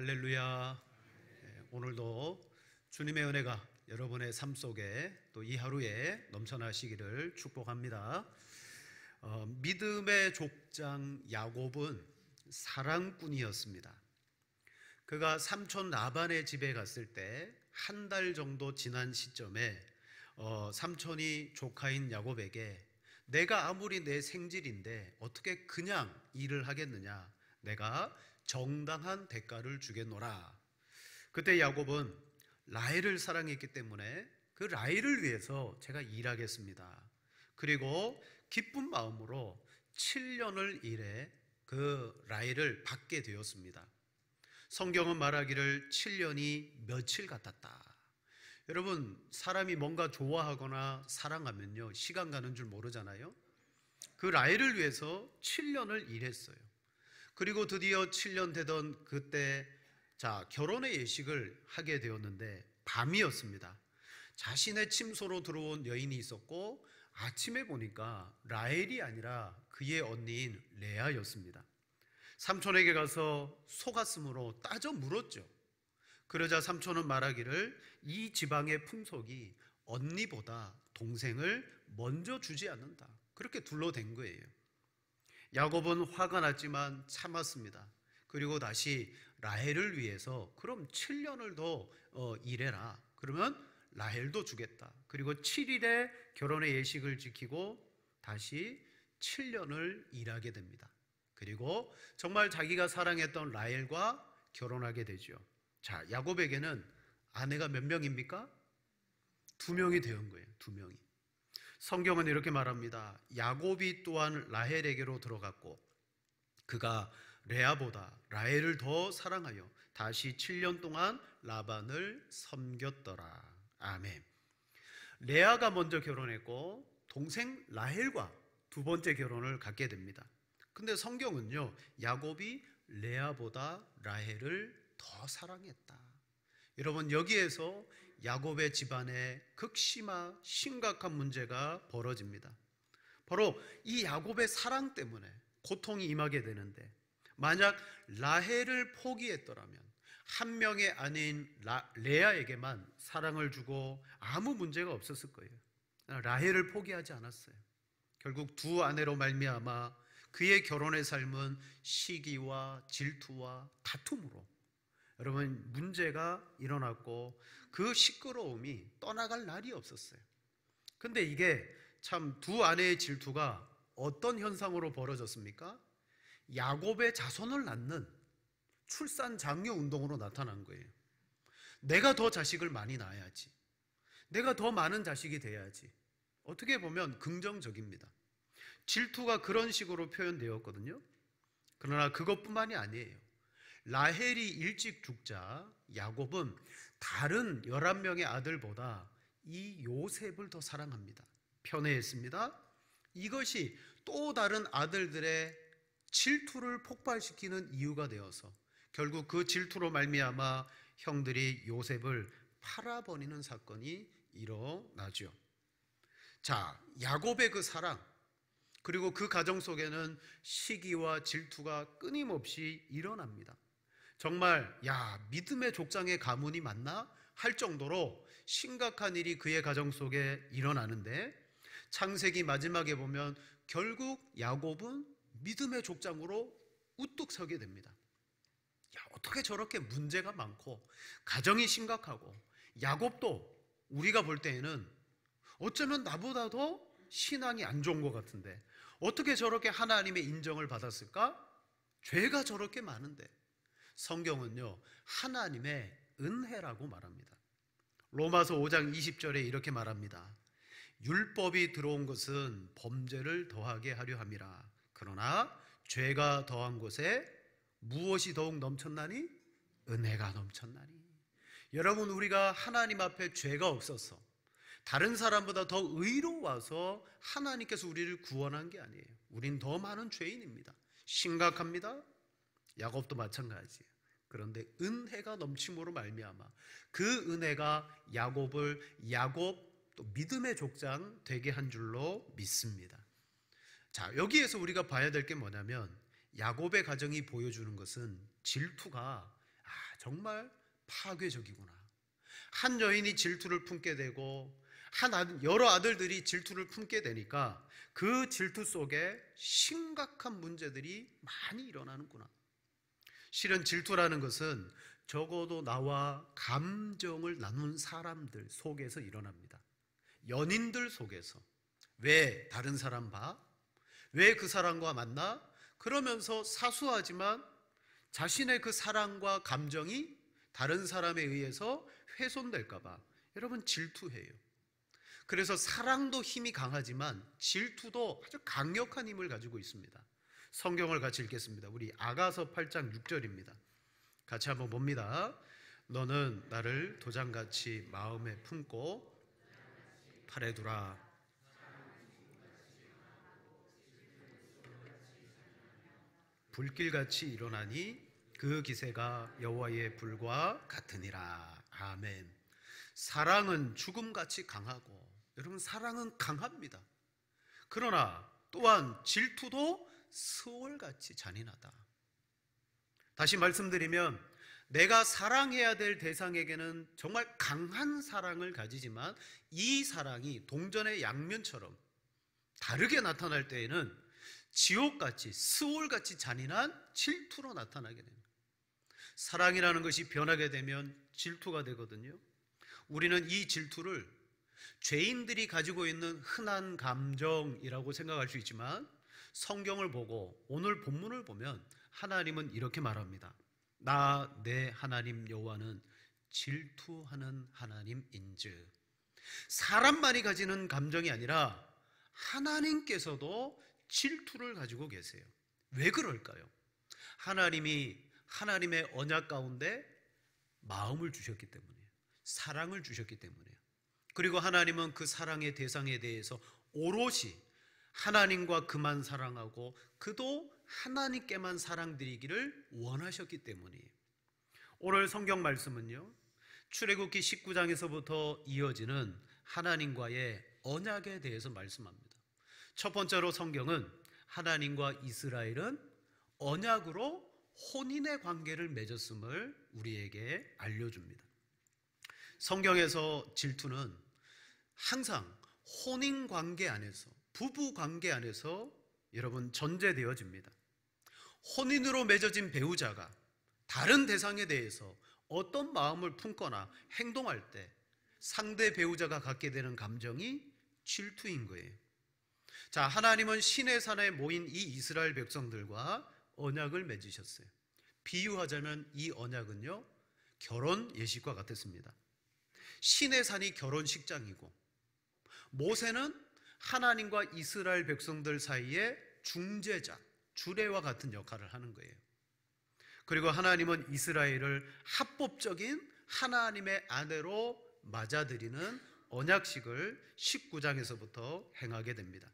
할렐루야. 오늘도 주님의 은혜가 여러분의 삶 속에 또 이 하루에 넘쳐나시기를 축복합니다. 믿음의 족장 야곱은 사랑꾼이었습니다. 그가 삼촌 라반의 집에 갔을 때 한 달 정도 지난 시점에 삼촌이 조카인 야곱에게 내가 아무리 내 생질인데 어떻게 그냥 일을 하겠느냐, 내가 정당한 대가를 주겠노라. 그때 야곱은 라헬을 사랑했기 때문에 그 라헬을 위해서 제가 일하겠습니다. 그리고 기쁜 마음으로 7년을 일해 그 라헬을 받게 되었습니다. 성경은 말하기를 7년이 며칠 같았다. 여러분, 사람이 뭔가 좋아하거나 사랑하면요, 시간 가는 줄 모르잖아요. 그 라헬을 위해서 7년을 일했어요. 그리고 드디어 7년 되던 그때 결혼의 예식을 하게 되었는데 밤이었습니다. 자신의 침소로 들어온 여인이 있었고 아침에 보니까 라헬이 아니라 그의 언니인 레아였습니다. 삼촌에게 가서 속았으므로 따져 물었죠. 그러자 삼촌은 말하기를 이 지방의 풍속이 언니보다 동생을 먼저 주지 않는다. 그렇게 둘러댄 거예요. 야곱은 화가 났지만 참았습니다. 그리고 다시 라헬을 위해서 그럼 7년을 더 일해라. 그러면 라헬도 주겠다. 그리고 7일에 결혼의 예식을 지키고 다시 7년을 일하게 됩니다. 그리고 정말 자기가 사랑했던 라헬과 결혼하게 되죠. 야곱에게는 아내가 몇 명입니까? 2명이 되는 거예요. 2명이. 성경은 이렇게 말합니다. 야곱이 또한 라헬에게로 들어갔고 그가 레아보다 라헬을 더 사랑하여 다시 7년 동안 라반을 섬겼더라. 아멘. 레아가 먼저 결혼했고 동생 라헬과 두 번째 결혼을 갖게 됩니다. 근데 성경은요, 야곱이 레아보다 라헬을 더 사랑했다. 여러분, 여기에서 야곱의 집안에 심각한 문제가 벌어집니다. 바로 이 야곱의 사랑 때문에 고통이 임하게 되는데, 만약 라헬을 포기했더라면 한 명의 아내인 레아에게만 사랑을 주고 아무 문제가 없었을 거예요. 라헬을 포기하지 않았어요. 결국 두 아내로 말미암아 그의 결혼의 삶은 시기와 질투와 다툼으로 여러분 문제가 일어났고 그 시끄러움이 떠나갈 날이 없었어요. 근데 이게 참 두 아내의 질투가 어떤 현상으로 벌어졌습니까? 야곱의 자손을 낳는 출산 장려 운동으로 나타난 거예요. 내가 더 자식을 많이 낳아야지. 내가 더 많은 자식이 돼야지. 어떻게 보면 긍정적입니다. 질투가 그런 식으로 표현되었거든요. 그러나 그것뿐만이 아니에요. 라헬이 일찍 죽자 야곱은 다른 11명의 아들보다 이 요셉을 더 사랑합니다. 편애했습니다. 이것이 또 다른 아들들의 질투를 폭발시키는 이유가 되어서 결국 그 질투로 말미암아 형들이 요셉을 팔아버리는 사건이 일어나죠. 야곱의 그 사랑, 그리고 그 가정 속에는 시기와 질투가 끊임없이 일어납니다. 정말 믿음의 족장의 가문이 맞나? 할 정도로 심각한 일이 그의 가정 속에 일어나는데, 창세기 마지막에 보면 결국 야곱은 믿음의 족장으로 우뚝 서게 됩니다. 어떻게 저렇게 문제가 많고 가정이 심각하고 야곱도 우리가 볼 때에는 어쩌면 나보다 더 신앙이 안 좋은 것 같은데 어떻게 저렇게 하나님의 인정을 받았을까? 죄가 저렇게 많은데. 성경은요, 하나님의 은혜라고 말합니다. 로마서 5장 20절에 이렇게 말합니다. 율법이 들어온 것은 범죄를 더하게 하려 함이라. 그러나 죄가 더한 곳에 무엇이 더욱 넘쳤나니? 은혜가 넘쳤나니. 여러분, 우리가 하나님 앞에 죄가 없어서 다른 사람보다 더 의로워서 하나님께서 우리를 구원한 게 아니에요. 우린 더 많은 죄인입니다. 심각합니다. 야곱도 마찬가지예요. 그런데 은혜가 넘침으로 말미암아 그 은혜가 야곱 또 믿음의 족장 되게 한 줄로 믿습니다. 여기에서 우리가 봐야 될 게 뭐냐면 야곱의 가정이 보여주는 것은 질투가 정말 파괴적이구나. 한 여인이 질투를 품게 되고 여러 아들들이 질투를 품게 되니까 그 질투 속에 심각한 문제들이 많이 일어나는구나. 실은 질투라는 것은 적어도 나와 감정을 나눈 사람들 속에서 일어납니다. 연인들 속에서. 왜 다른 사람 봐? 왜 그 사람과 만나? 그러면서 사소하지만 자신의 그 사랑과 감정이 다른 사람에 의해서 훼손될까 봐 여러분 질투해요. 그래서 사랑도 힘이 강하지만 질투도 아주 강력한 힘을 가지고 있습니다. 성경을 같이 읽겠습니다. 우리 아가서 8장 6절입니다. 같이 한번 봅니다. 너는 나를 도장같이 마음에 품고 팔에 두라. 불길같이 일어나니 그 기세가 여호와의 불과 같으니라. 아멘. 사랑은 죽음같이 강하고, 여러분 사랑은 강합니다. 그러나 또한 질투도 스월같이 잔인하다. 다시 말씀드리면 내가 사랑해야 될 대상에게는 정말 강한 사랑을 가지지만 이 사랑이 동전의 양면처럼 다르게 나타날 때에는 지옥같이 스월같이 잔인한 질투로 나타나게 됩니다. 사랑이라는 것이 변하게 되면 질투가 되거든요. 우리는 이 질투를 죄인들이 가지고 있는 흔한 감정이라고 생각할 수 있지만 성경을 보고 오늘 본문을 보면 하나님은 이렇게 말합니다. 나 내 하나님 여호와는 질투하는 하나님인즉. 사람만이 가지는 감정이 아니라 하나님께서도 질투를 가지고 계세요. 왜 그럴까요? 하나님이 하나님의 언약 가운데 마음을 주셨기 때문이에요. 사랑을 주셨기 때문이에요. 그리고 하나님은 그 사랑의 대상에 대해서 오롯이 하나님과 그만 사랑하고 그도 하나님께만 사랑드리기를 원하셨기 때문이에요. 오늘 성경 말씀은요, 출애굽기 19장에서부터 이어지는 하나님과의 언약에 대해서 말씀합니다. 첫 번째로 성경은 하나님과 이스라엘은 언약으로 혼인의 관계를 맺었음을 우리에게 알려줍니다. 성경에서 질투는 항상 혼인 관계 안에서, 부부 관계 안에서 여러분 전제되어집니다. 혼인으로 맺어진 배우자가 다른 대상에 대해서 어떤 마음을 품거나 행동할 때 상대 배우자가 갖게 되는 감정이 질투인 거예요. 자, 하나님은 시내산에 모인 이 이스라엘 백성들과 언약을 맺으셨어요. 비유하자면 이 언약은요, 결혼 예식과 같았습니다. 시내산이 결혼식장이고 모세는 하나님과 이스라엘 백성들 사이에 중재자, 주례와 같은 역할을 하는 거예요. 그리고 하나님은 이스라엘을 합법적인 하나님의 아내로 맞아들이는 언약식을 19장에서부터 행하게 됩니다.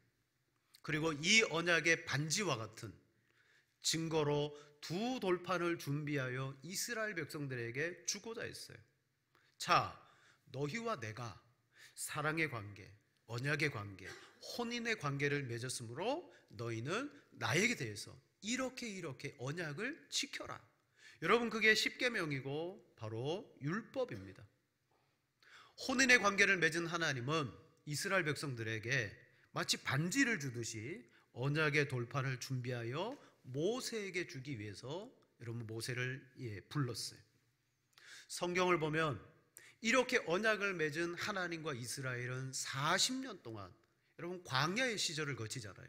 그리고 이 언약의 반지와 같은 증거로 두 돌판을 준비하여 이스라엘 백성들에게 주고자 했어요. 자, 너희와 내가 사랑의 관계, 언약의 관계, 혼인의 관계를 맺었으므로 너희는 나에게 대해서 이렇게 언약을 지켜라. 여러분, 그게 십계명이고 바로 율법입니다. 혼인의 관계를 맺은 하나님은 이스라엘 백성들에게 마치 반지를 주듯이 언약의 돌판을 준비하여 모세에게 주기 위해서 여러분 모세를 불렀어요. 성경을 보면 이렇게 언약을 맺은 하나님과 이스라엘은 40년 동안 여러분 광야의 시절을 거치잖아요.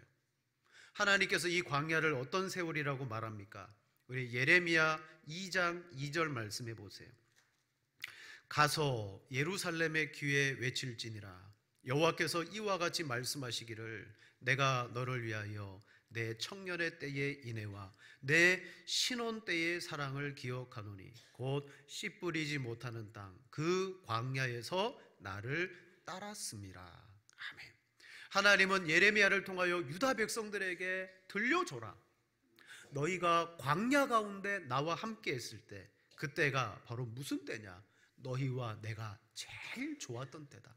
하나님께서 이 광야를 어떤 세월이라고 말합니까? 우리 예레미야 2장 2절 말씀해 보세요. 가서 예루살렘의 귀에 외칠지니라. 여호와께서 이와 같이 말씀하시기를 내가 너를 위하여 내 청년의 때의 인애와 내 신혼 때의 사랑을 기억하노니 곧 씨 뿌리지 못하는 땅 그 광야에서 나를 따랐음이라. 아멘. 하나님은 예레미야를 통하여 유다 백성들에게 들려줘라. 너희가 광야 가운데 나와 함께 했을 때 그때가 바로 무슨 때냐? 너희와 내가 제일 좋았던 때다.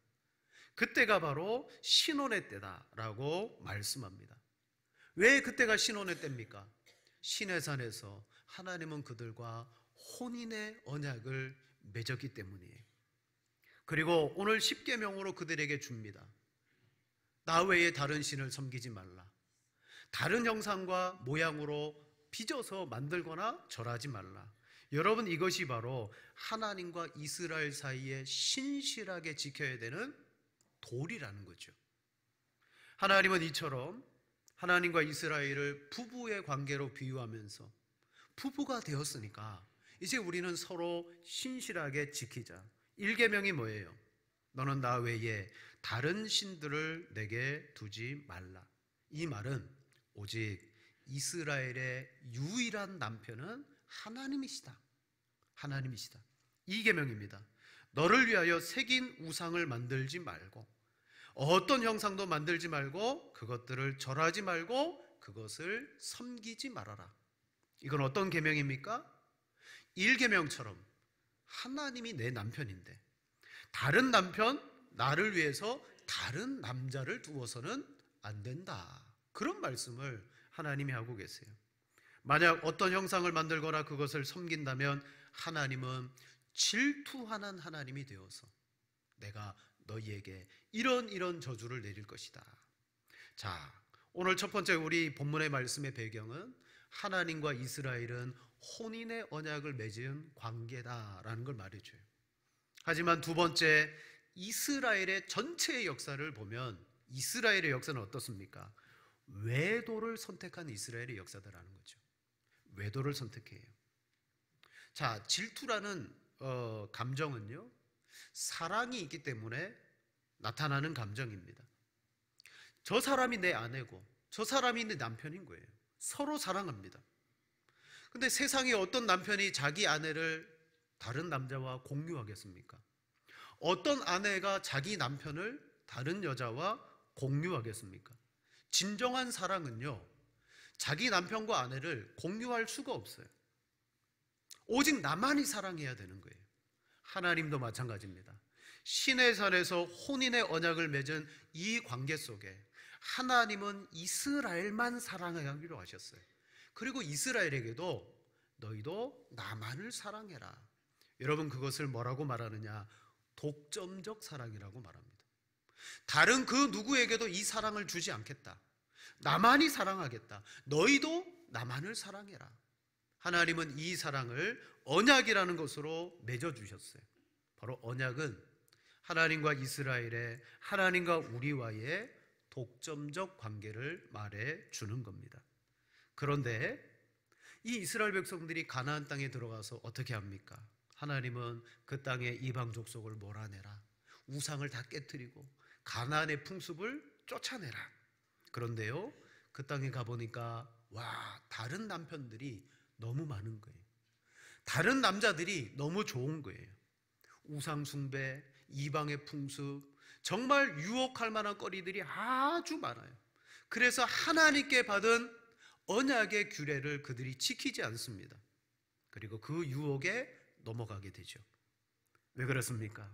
그때가 바로 신혼의 때다라고 말씀합니다. 왜 그때가 신혼의 때입니까? 시내산에서 하나님은 그들과 혼인의 언약을 맺었기 때문이에요. 그리고 오늘 십계명으로 그들에게 줍니다. 나 외에 다른 신을 섬기지 말라. 다른 형상과 모양으로 빚어서 만들거나 절하지 말라. 여러분, 이것이 바로 하나님과 이스라엘 사이에 신실하게 지켜야 되는 도리라는 거죠. 하나님은 이처럼 하나님과 이스라엘을 부부의 관계로 비유하면서 부부가 되었으니까 이제 우리는 서로 신실하게 지키자. 1계명이 뭐예요? 너는 나 외에 다른 신들을 내게 두지 말라. 이 말은 오직 이스라엘의 유일한 남편은 하나님이시다. 하나님이시다. 2계명입니다. 너를 위하여 새긴 우상을 만들지 말고, 어떤 형상도 만들지 말고, 그것들을 절하지 말고, 그것을 섬기지 말아라. 이건 어떤 계명입니까? 1계명처럼 하나님이 내 남편인데 다른 남편, 나를 위해서 다른 남자를 두어서는 안 된다. 그런 말씀을 하나님이 하고 계세요. 만약 어떤 형상을 만들거나 그것을 섬긴다면 하나님은 질투하는 하나님이 되어서 내가 너희에게 이런 저주를 내릴 것이다. 자, 오늘 첫 번째 우리 본문의 말씀의 배경은 하나님과 이스라엘은 혼인의 언약을 맺은 관계다라는 걸 말해줘요. 하지만 두 번째, 이스라엘의 전체의 역사를 보면 이스라엘의 역사는 어떻습니까? 외도를 선택한 이스라엘의 역사다라는 거죠. 외도를 선택해요. 자, 질투라는 감정은요, 사랑이 있기 때문에 나타나는 감정입니다. 저 사람이 내 아내고 저 사람이 내 남편인 거예요. 서로 사랑합니다. 근데 세상에 어떤 남편이 자기 아내를 다른 남자와 공유하겠습니까? 어떤 아내가 자기 남편을 다른 여자와 공유하겠습니까? 진정한 사랑은요, 자기 남편과 아내를 공유할 수가 없어요. 오직 나만이 사랑해야 되는 거예요. 하나님도 마찬가지입니다. 시내산에서 혼인의 언약을 맺은 이 관계 속에 하나님은 이스라엘만 사랑하기로 하셨어요. 그리고 이스라엘에게도 너희도 나만을 사랑해라. 여러분, 그것을 뭐라고 말하느냐? 독점적 사랑이라고 말합니다. 다른 그 누구에게도 이 사랑을 주지 않겠다. 나만이 사랑하겠다. 너희도 나만을 사랑해라. 하나님은 이 사랑을 언약이라는 것으로 맺어주셨어요. 바로 언약은 하나님과 이스라엘의, 하나님과 우리와의 독점적 관계를 말해주는 겁니다. 그런데 이 이스라엘 백성들이 가나안 땅에 들어가서 어떻게 합니까? 하나님은 그 땅의 이방 족속을 몰아내라. 우상을 다 깨뜨리고 가나안의 풍습을 쫓아내라. 그런데요, 그 땅에 가보니까 다른 남편들이 너무 많은 거예요. 다른 남자들이 너무 좋은 거예요. 우상 숭배, 이방의 풍습, 정말 유혹할 만한 거리들이 아주 많아요. 그래서 하나님께 받은 언약의 규례를 그들이 지키지 않습니다. 그리고 그 유혹에 넘어가게 되죠. 왜 그렇습니까?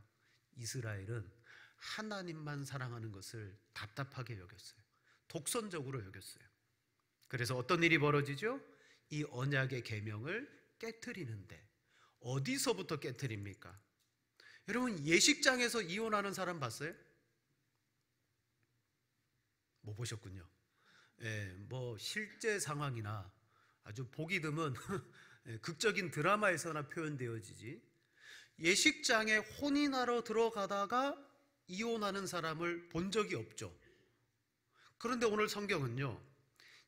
이스라엘은 하나님만 사랑하는 것을 답답하게 여겼어요. 독선적으로 여겼어요. 그래서 어떤 일이 벌어지죠? 이 언약의 계명을 깨트리는데 어디서부터 깨트립니까? 여러분, 예식장에서 이혼하는 사람 봤어요? 못 보셨군요. 실제 상황이나 아주 보기 드문 극적인 드라마에서나 표현되어지지, 예식장에 혼인하러 들어가다가 이혼하는 사람을 본 적이 없죠. 그런데 오늘 성경은요,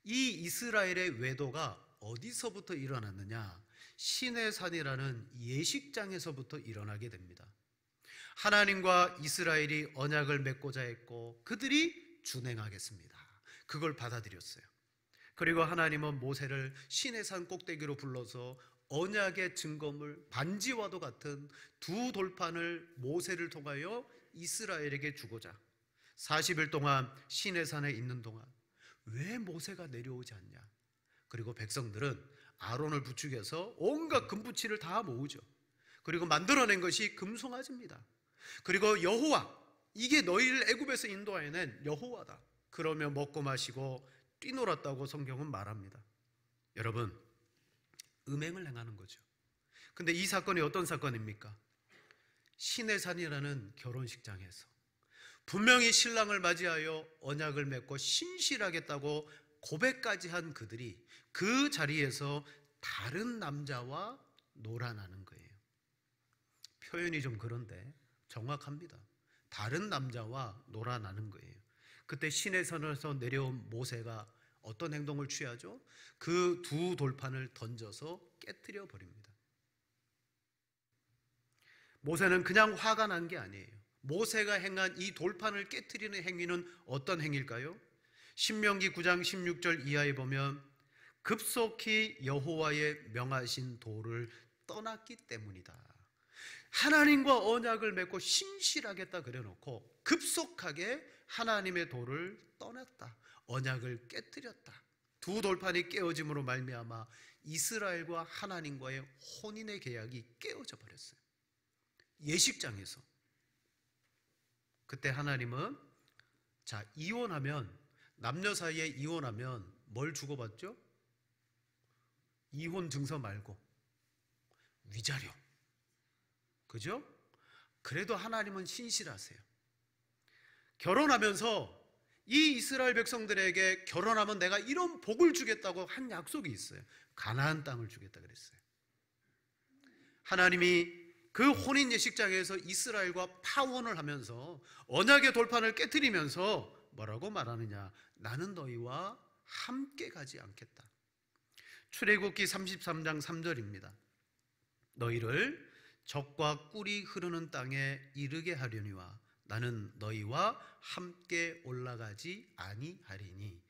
이 이스라엘의 외도가 어디서부터 일어났느냐? 시내산이라는 예식장에서부터 일어나게 됩니다. 하나님과 이스라엘이 언약을 맺고자 했고 그들이 준행하겠습니다. 그걸 받아들였어요. 그리고 하나님은 모세를 시내산 꼭대기로 불러서 언약의 증거물, 반지와도 같은 두 돌판을 모세를 통하여 이스라엘에게 주고자 40일 동안 시내산에 있는 동안 왜 모세가 내려오지 않냐? 그리고 백성들은 아론을 부축해서 온갖 금붙이를 다 모으죠. 그리고 만들어낸 것이 금송아지입니다. 그리고 여호와, 이게 너희를 애굽에서 인도하여낸 여호와다. 그러며 먹고 마시고 뛰놀았다고 성경은 말합니다. 여러분, 음행을 행하는 거죠. 근데 이 사건이 어떤 사건입니까? 시내산이라는 결혼식장에서 분명히 신랑을 맞이하여 언약을 맺고 신실하겠다고 고백까지 한 그들이 그 자리에서 다른 남자와 놀아나는 거예요. 표현이 좀 그런데 정확합니다. 다른 남자와 놀아나는 거예요. 그때 시내산에서 내려온 모세가 어떤 행동을 취하죠? 그 두 돌판을 던져서 깨뜨려 버립니다. 모세는 그냥 화가 난 게 아니에요. 모세가 행한 이 돌판을 깨뜨리는 행위는 어떤 행위일까요? 신명기 9장 16절 이하에 보면 급속히 여호와의 명하신 도를 떠났기 때문이다. 하나님과 언약을 맺고 신실하겠다 그래놓고 급속하게 하나님의 도를 떠났다. 언약을 깨뜨렸다. 두 돌판이 깨어짐으로 말미암아 이스라엘과 하나님과의 혼인의 계약이 깨어져 버렸어요. 예식장에서. 그때 하나님은 이혼하면, 남녀 사이에 이혼하면 뭘 주고받죠? 이혼 증서 말고 위자료. 그죠? 그래도 하나님은 신실하세요. 결혼하면서 이 이스라엘 백성들에게 결혼하면 내가 이런 복을 주겠다고 한 약속이 있어요. 가나안 땅을 주겠다 그랬어요. 하나님이 그 혼인 예식장에서 이스라엘과 파혼을 하면서 언약의 돌판을 깨뜨리면서 뭐라고 말하느냐? 나는 너희와 함께 가지 않겠다. 출애굽기 33장 3절입니다. 너희를 적과 꿀이 흐르는 땅에 이르게 하려니와 나는 너희와 함께 올라가지 아니하리니.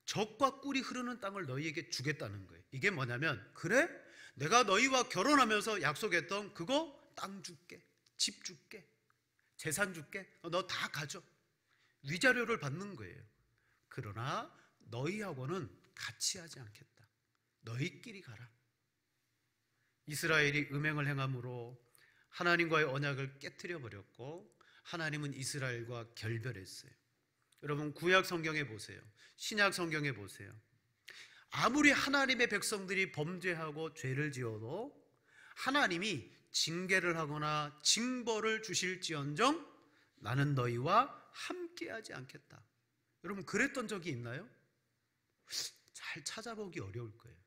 적과 꿀이 흐르는 땅을 너희에게 주겠다는 거예요. 이게 뭐냐면, 그래? 내가 너희와 결혼하면서 약속했던 그거 땅 줄게, 집 줄게, 재산 줄게, 너 다 가져. 위자료를 받는 거예요. 그러나 너희하고는 같이 하지 않겠다. 너희끼리 가라. 이스라엘이 음행을 행함으로 하나님과의 언약을 깨뜨려 버렸고 하나님은 이스라엘과 결별했어요. 여러분, 구약 성경에 보세요. 신약 성경에 보세요. 아무리 하나님의 백성들이 범죄하고 죄를 지어도 하나님이 징계를 하거나 징벌을 주실지언정 나는 너희와 함께하지 않겠다. 여러분, 그랬던 적이 있나요? 잘 찾아보기 어려울 거예요.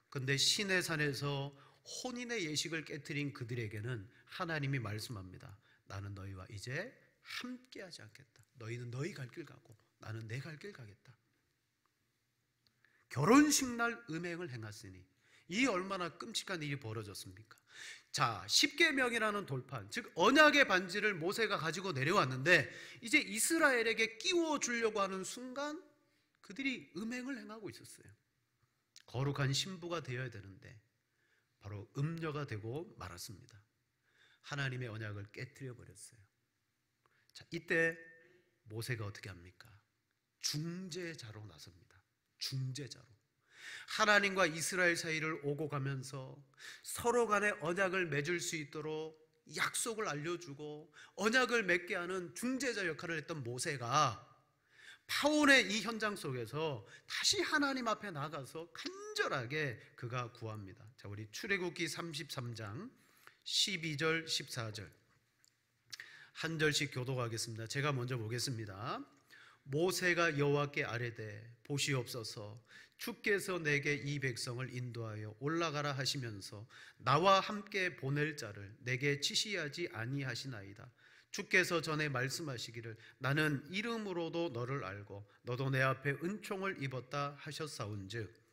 그런데 시내산에서 혼인의 예식을 깨뜨린 그들에게는 하나님이 말씀합니다. 나는 너희와 이제 함께하지 않겠다. 너희는 너희 갈 길 가고 나는 내 갈 길 가겠다. 결혼식 날 음행을 행하시니 이 얼마나 끔찍한 일이 벌어졌습니까? 십계명이라는 돌판, 즉 언약의 반지를 모세가 가지고 내려왔는데 이제 이스라엘에게 끼워 주려고 하는 순간 그들이 음행을 행하고 있었어요. 거룩한 신부가 되어야 되는데 바로 음녀가 되고 말았습니다. 하나님의 언약을 깨뜨려 버렸어요. 이때 모세가 어떻게 합니까? 중재자로 나섭니다. 중재자로. 하나님과 이스라엘 사이를 오고 가면서 서로 간에 언약을 맺을 수 있도록 약속을 알려주고 언약을 맺게 하는 중재자 역할을 했던 모세가 파혼의 이 현장 속에서 다시 하나님 앞에 나가서 간절하게 그가 구합니다. 우리 출애굽기 33장 12절 14절 한 절씩 교독하겠습니다. 제가 먼저 보겠습니다. 모세가 여호와께 아뢰되 보시옵소서, 주께서 내게 이 백성을 인도하여 올라가라 하시면서 나와 함께 보낼 자를 내게 지시하지 아니하시나이다. 주께서 전에 말씀하시기를 나는 이름으로도 너를 알고 너도 내 앞에 은총을 입었다 하셨사온즉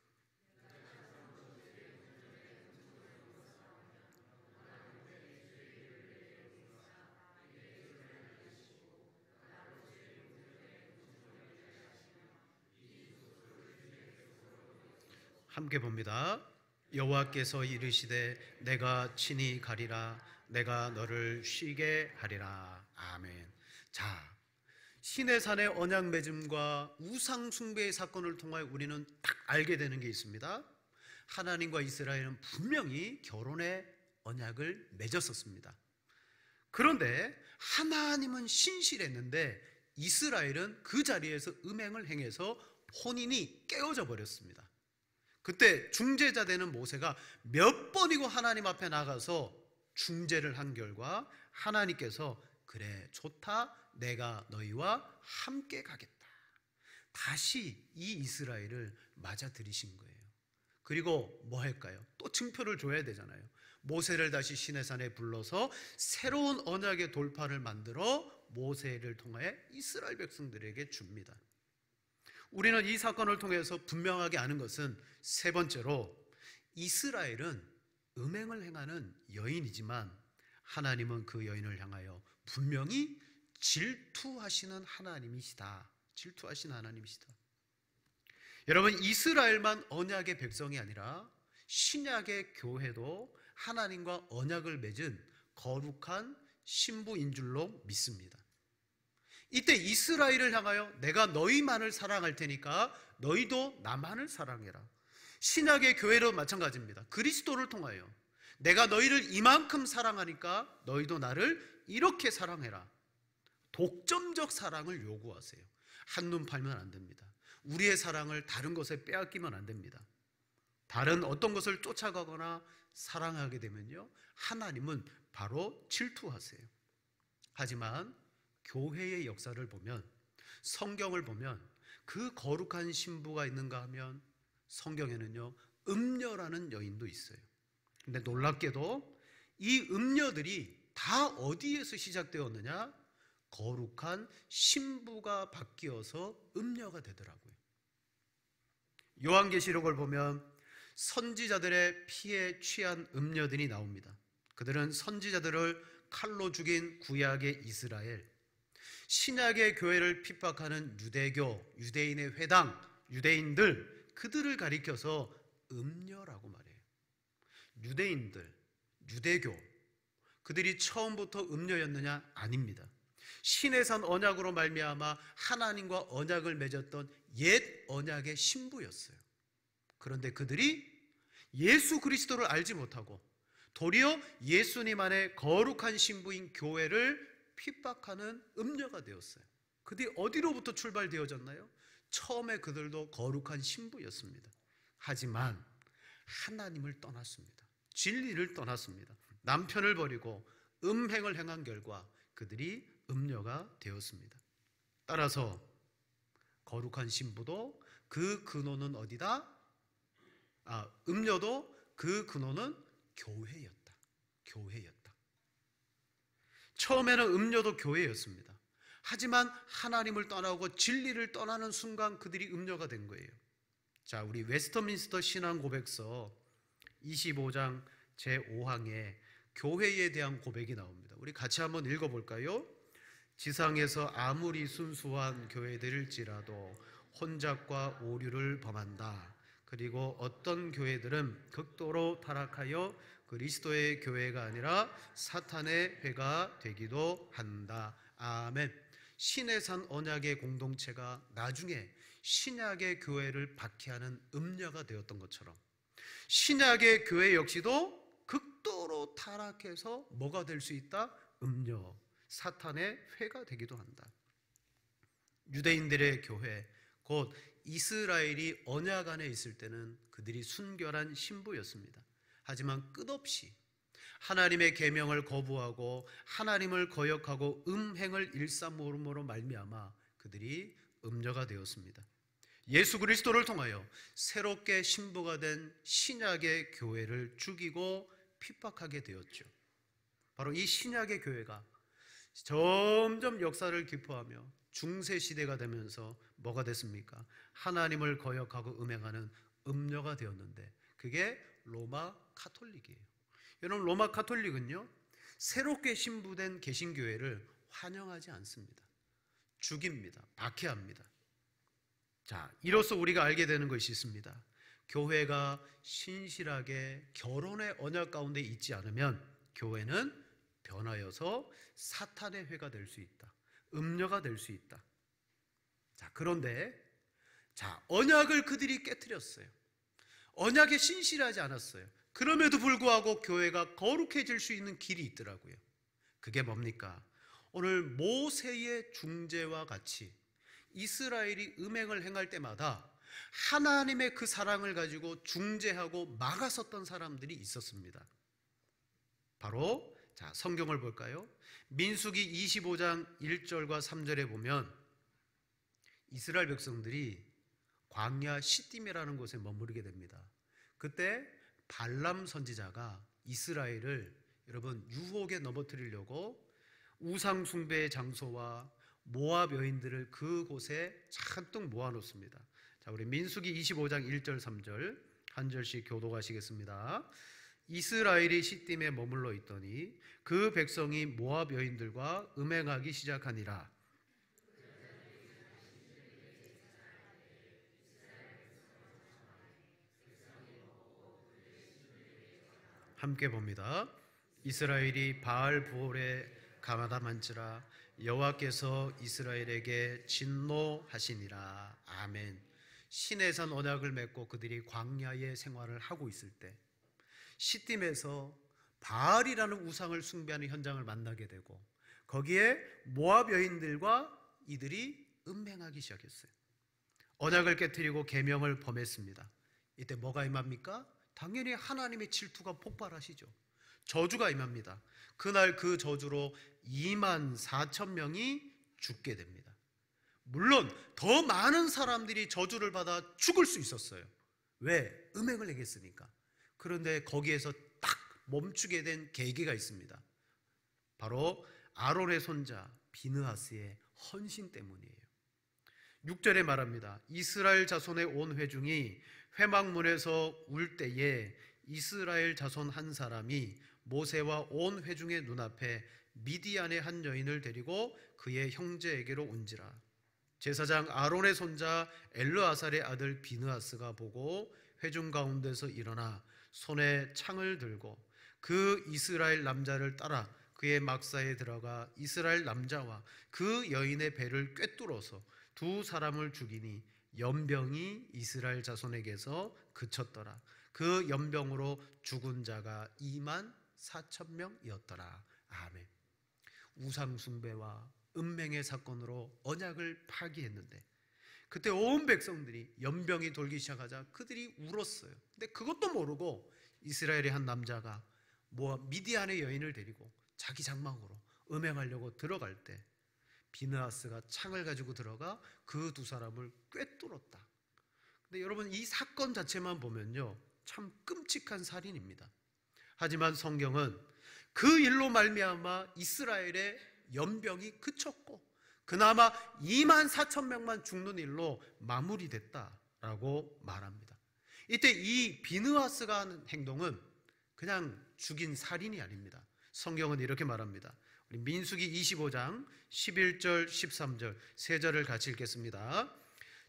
함께 봅니다. 여호와께서 이르시되 내가 친히 가리라 내가 너를 쉬게 하리라. 아멘. 시내산의 언약 맺음과 우상 숭배의 사건을 통하여 우리는 딱 알게 되는 게 있습니다. 하나님과 이스라엘은 분명히 결혼의 언약을 맺었었습니다. 그런데 하나님은 신실했는데 이스라엘은 그 자리에서 음행을 행해서 혼인이 깨어져 버렸습니다. 그때 중재자 되는 모세가 몇 번이고 하나님 앞에 나가서 중재를 한 결과 하나님께서 그래 좋다, 내가 너희와 함께 가겠다, 다시 이 이스라엘을 맞아들이신 거예요. 그리고 뭐 할까요? 또 증표를 줘야 되잖아요. 모세를 다시 시내산에 불러서 새로운 언약의 돌파를 만들어 모세를 통하여 이스라엘 백성들에게 줍니다. 우리는 이 사건을 통해서 분명하게 아는 것은 세 번째로, 이스라엘은 음행을 행하는 여인이지만 하나님은 그 여인을 향하여 분명히 질투하시는 하나님이시다. 질투하시는 하나님이시다. 여러분, 이스라엘만 언약의 백성이 아니라 신약의 교회도 하나님과 언약을 맺은 거룩한 신부인 줄로 믿습니다. 이때 이스라엘을 향하여 내가 너희만을 사랑할 테니까 너희도 나만을 사랑해라. 신약의 교회도 마찬가지입니다. 그리스도를 통하여 내가 너희를 이만큼 사랑하니까 너희도 나를 이렇게 사랑해라. 독점적 사랑을 요구하세요. 한눈 팔면 안 됩니다. 우리의 사랑을 다른 것에 빼앗기면 안 됩니다. 다른 어떤 것을 쫓아가거나 사랑하게 되면요, 하나님은 바로 질투하세요. 하지만 교회의 역사를 보면, 성경을 보면 그 거룩한 신부가 있는가 하면 성경에는요, 음녀라는 여인도 있어요. 근데 놀랍게도 이 음녀들이 다 어디에서 시작되었느냐? 거룩한 신부가 바뀌어서 음녀가 되더라고요. 요한계시록을 보면 선지자들의 피에 취한 음녀들이 나옵니다. 그들은 선지자들을 칼로 죽인 구약의 이스라엘, 신약의 교회를 핍박하는 유대교, 유대인의 회당, 유대인들, 그들을 가리켜서 음녀라고 말해요. 유대인들, 유대교, 그들이 처음부터 음녀였느냐? 아닙니다. 시내산 언약으로 말미암아 하나님과 언약을 맺었던 옛 언약의 신부였어요. 그런데 그들이 예수 그리스도를 알지 못하고 도리어 예수님 안에 거룩한 신부인 교회를 핍박하는 음녀가 되었어요. 그들이 어디로부터 출발되어졌나요? 처음에 그들도 거룩한 신부였습니다. 하지만 하나님을 떠났습니다. 진리를 떠났습니다. 남편을 버리고 음행을 행한 결과 그들이 음녀가 되었습니다. 따라서 거룩한 신부도 그 근원은 어디다? 음녀도 그 근원은 교회였다. 교회였다. 처음에는 음녀도 교회였습니다. 하지만 하나님을 떠나고 진리를 떠나는 순간 그들이 음녀가 된 거예요. 자, 우리 웨스터민스터 신앙 고백서 25장 제5항에 교회에 대한 고백이 나옵니다. 우리 같이 한번 읽어볼까요? 지상에서 아무리 순수한 교회들일지라도 혼잡과 오류를 범한다. 그리고 어떤 교회들은 극도로 타락하여 그리스도의 교회가 아니라 사탄의 회가 되기도 한다. 아멘. 시내산 언약의 공동체가 나중에 신약의 교회를 박해하는 음녀가 되었던 것처럼 신약의 교회 역시도 극도로 타락해서 뭐가 될 수 있다? 음녀, 사탄의 회가 되기도 한다. 유대인들의 교회, 곧 이스라엘이 언약 안에 있을 때는 그들이 순결한 신부였습니다. 하지만 끝없이 하나님의 계명을 거부하고 하나님을 거역하고 음행을 일삼음으로 말미암아 그들이 음녀가 되었습니다. 예수 그리스도를 통하여 새롭게 신부가 된 신약의 교회를 죽이고 핍박하게 되었죠. 바로 이 신약의 교회가 점점 역사를 기포하며 중세시대가 되면서 뭐가 됐습니까? 하나님을 거역하고 음행하는 음녀가 되었는데 그게 로마 카톨릭이에요. 여러분, 로마 카톨릭은요, 새롭게 신부된 개신교회를 환영하지 않습니다. 죽입니다. 박해합니다. 자, 이로써 우리가 알게 되는 것이 있습니다. 교회가 신실하게 결혼의 언약 가운데 있지 않으면 교회는 변하여서 사탄의 회가 될 수 있다. 음녀가 될 수 있다. 자, 그런데 언약을 그들이 깨트렸어요. 언약에 신실하지 않았어요. 그럼에도 불구하고 교회가 거룩해질 수 있는 길이 있더라고요. 그게 뭡니까? 오늘 모세의 중재와 같이 이스라엘이 음행을 행할 때마다 하나님의 그 사랑을 가지고 중재하고 막아섰던 사람들이 있었습니다. 바로 성경을 볼까요? 민수기 25장 1절과 3절에 보면 이스라엘 백성들이 광야 시딤이라는 곳에 머무르게 됩니다. 그때 발람 선지자가 이스라엘을 여러분 유혹에 넘어뜨리려고 우상 숭배의 장소와 모압 여인들을 그곳에 잔뜩 모아놓습니다. 자, 우리 민수기 25장 1절 3절 한 절씩 교독하시겠습니다. 이스라엘이 시딤에 머물러 있더니 그 백성이 모압 여인들과 음행하기 시작하니라. 함께 봅니다. 이스라엘이 바알 부올에 가마다 만지라 여호와께서 이스라엘에게 진노하시니라. 아멘. 시내산 언약을 맺고 그들이 광야의 생활을 하고 있을 때 시딤에서 바알이라는 우상을 숭배하는 현장을 만나게 되고 거기에 모압 여인들과 이들이 음행하기 시작했어요. 언약을 깨뜨리고 계명을 범했습니다. 이때 뭐가 임합니까? 당연히 하나님의 질투가 폭발하시죠. 저주가 임합니다. 그날 그 저주로 24,000명이 죽게 됩니다. 물론 더 많은 사람들이 저주를 받아 죽을 수 있었어요. 왜? 음행을 행했으니까. 그런데 거기에서 딱 멈추게 된 계기가 있습니다. 바로 아론의 손자 비느하스의 헌신 때문이에요. 6절에 말합니다. 이스라엘 자손의 온 회중이 회막문에서 울 때에 이스라엘 자손 한 사람이 모세와 온 회중의 눈앞에 미디안의 한 여인을 데리고 그의 형제에게로 온지라. 제사장 아론의 손자 엘르아살의 아들 비느하스가 보고 회중 가운데서 일어나 손에 창을 들고 그 이스라엘 남자를 따라 그의 막사에 들어가 이스라엘 남자와 그 여인의 배를 꿰뚫어서 두 사람을 죽이니 연병이 이스라엘 자손에게서 그쳤더라. 그 연병으로 죽은 자가 24,000명이었더라. 아멘. 우상 숭배와 음행의 사건으로 언약을 파기했는데 그때 온 백성들이 연병이 돌기 시작하자 그들이 울었어요. 근데 그것도 모르고 이스라엘의 한 남자가 미디안의 여인을 데리고 자기 장막으로 음행하려고 들어갈 때 비느하스가 창을 가지고 들어가 그 두 사람을 꿰뚫었다. 근데 여러분 이 사건 자체만 보면요 참 끔찍한 살인입니다. 하지만 성경은 그 일로 말미암아 이스라엘의 연병이 그쳤고 그나마 24,000명만 죽는 일로 마무리됐다라고 말합니다. 이때 이 비느하스가 하는 행동은 그냥 죽인 살인이 아닙니다. 성경은 이렇게 말합니다. 우리 민수기 25장 11절 13절 세 절을 같이 읽겠습니다.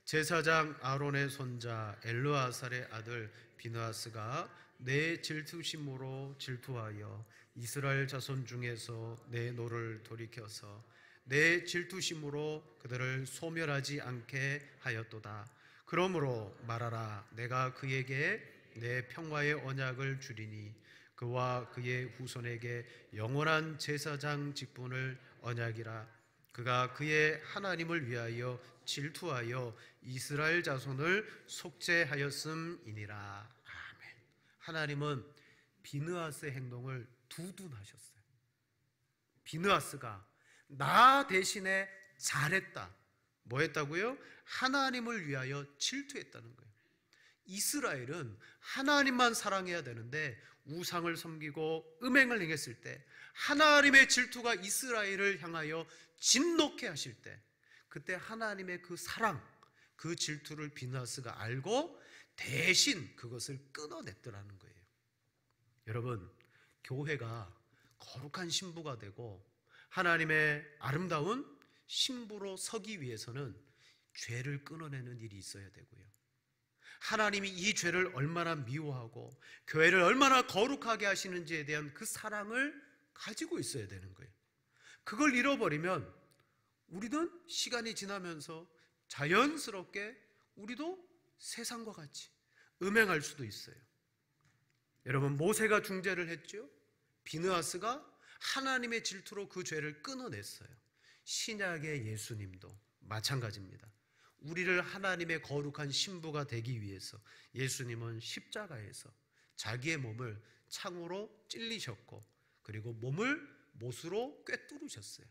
제사장 아론의 손자 엘르아살의 아들 비느하스가 내 질투심으로 질투하여 이스라엘 자손 중에서 내 노를 돌이켜서 내 질투심으로 그들을 소멸하지 않게 하였도다. 그러므로 말하라. 내가 그에게 내 평화의 언약을 주리니 그와 그의 후손에게 영원한 제사장 직분을 언약이라. 그가 그의 하나님을 위하여 질투하여 이스라엘 자손을 속죄하였음이니라. 아멘. 하나님은 비느하스의 행동을 두둔하셨어요. 비느하스가 나 대신에 잘했다. 뭐 했다고요? 하나님을 위하여 질투했다는 거예요. 이스라엘은 하나님만 사랑해야 되는데 우상을 섬기고 음행을 행했을 때 하나님의 질투가 이스라엘을 향하여 진노케 하실 때 그때 하나님의 그 사랑, 그 질투를 비느하스가 알고 대신 그것을 끊어냈더라는 거예요. 여러분, 교회가 거룩한 신부가 되고 하나님의 아름다운 신부로 서기 위해서는 죄를 끊어내는 일이 있어야 되고요. 하나님이 이 죄를 얼마나 미워하고 교회를 얼마나 거룩하게 하시는지에 대한 그 사랑을 가지고 있어야 되는 거예요. 그걸 잃어버리면 우리는 시간이 지나면서 자연스럽게 우리도 세상과 같이 음행할 수도 있어요. 여러분, 모세가 중재를 했죠. 비느하스가 하나님의 질투로 그 죄를 끊어냈어요. 신약의 예수님도 마찬가지입니다. 우리를 하나님의 거룩한 신부가 되기 위해서 예수님은 십자가에서 자기의 몸을 창으로 찔리셨고 그리고 몸을 못으로 꿰뚫으셨어요.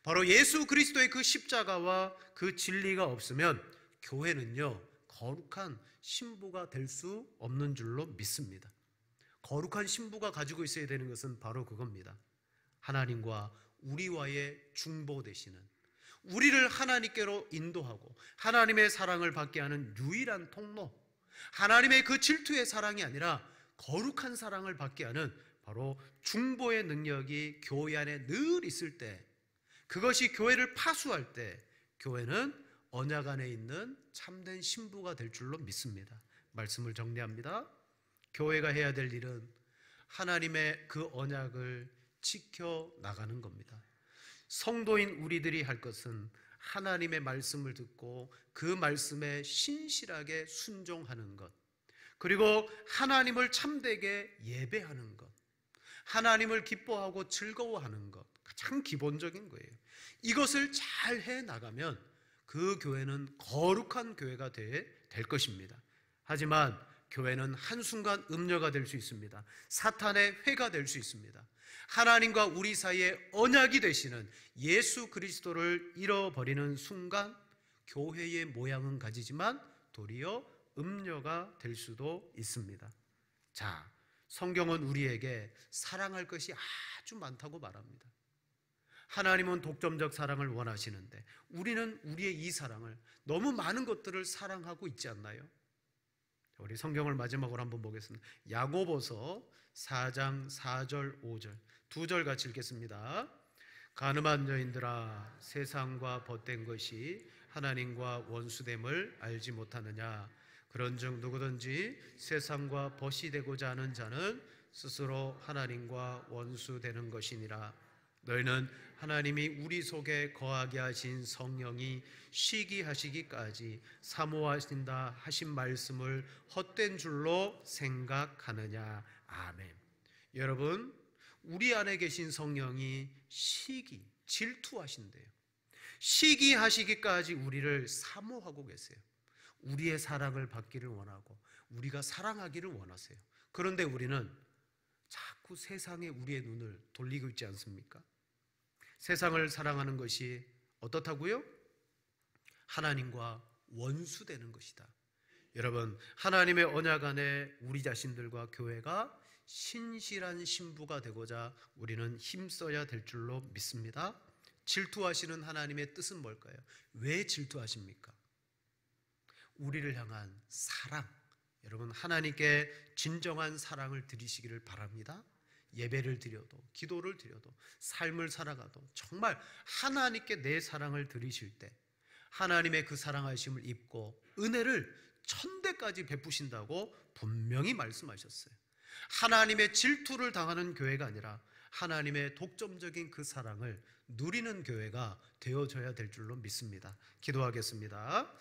바로 예수 그리스도의 그 십자가와 그 진리가 없으면 교회는요, 거룩한 신부가 될 수 없는 줄로 믿습니다. 거룩한 신부가 가지고 있어야 되는 것은 바로 그겁니다. 하나님과 우리와의 중보 되시는, 우리를 하나님께로 인도하고 하나님의 사랑을 받게 하는 유일한 통로, 하나님의 그 질투의 사랑이 아니라 거룩한 사랑을 받게 하는 바로 중보의 능력이 교회 안에 늘 있을 때, 그것이 교회를 파수할 때 교회는 언약 안에 있는 참된 신부가 될 줄로 믿습니다. 말씀을 정리합니다. 교회가 해야 될 일은 하나님의 그 언약을 지켜나가는 겁니다. 성도인 우리들이 할 것은 하나님의 말씀을 듣고 그 말씀에 신실하게 순종하는 것, 그리고 하나님을 참되게 예배하는 것, 하나님을 기뻐하고 즐거워하는 것, 가장 기본적인 거예요. 이것을 잘 해나가면 그 교회는 거룩한 교회가 될 것입니다. 하지만 교회는 한순간 음녀가 될 수 있습니다. 사탄의 회가 될 수 있습니다. 하나님과 우리 사이에 언약이 되시는 예수 그리스도를 잃어버리는 순간 교회의 모양은 가지지만 도리어 음녀가 될 수도 있습니다. 자, 성경은 우리에게 사랑할 것이 아주 많다고 말합니다. 하나님은 독점적 사랑을 원하시는데 우리는 우리의 이 사랑을, 너무 많은 것들을 사랑하고 있지 않나요? 우리 성경을 마지막으로 한번 보겠습니다. 야고보서 4장 4절 5절 두 절 같이 읽겠습니다. 가늠한 여인들아, 세상과 벗된 것이 하나님과 원수됨을 알지 못하느냐? 그런즉 누구든지 세상과 벗이 되고자 하는 자는 스스로 하나님과 원수되는 것이니라. 너희는 하나님이 우리 속에 거하게 하신 성령이 시기하시기까지 사모하신다 하신 말씀을 헛된 줄로 생각하느냐? 아멘. 여러분, 우리 안에 계신 성령이 질투하신대요. 시기하시기까지 우리를 사모하고 계세요. 우리의 사랑을 받기를 원하고 우리가 사랑하기를 원하세요. 그런데 우리는 자꾸 세상에 우리의 눈을 돌리고 있지 않습니까? 세상을 사랑하는 것이 어떻다고요? 하나님과 원수되는 것이다. 여러분, 하나님의 언약 안에 우리 자신들과 교회가 신실한 신부가 되고자 우리는 힘써야 될 줄로 믿습니다. 질투하시는 하나님의 뜻은 뭘까요? 왜 질투하십니까? 우리를 향한 사랑, 여러분 하나님께 진정한 사랑을 드리시기를 바랍니다. 예배를 드려도, 기도를 드려도, 삶을 살아가도 정말 하나님께 내 사랑을 드리실 때 하나님의 그 사랑하심을 입고 은혜를 1000배까지 베푸신다고 분명히 말씀하셨어요. 하나님의 질투를 당하는 교회가 아니라 하나님의 독점적인 그 사랑을 누리는 교회가 되어져야 될 줄로 믿습니다. 기도하겠습니다.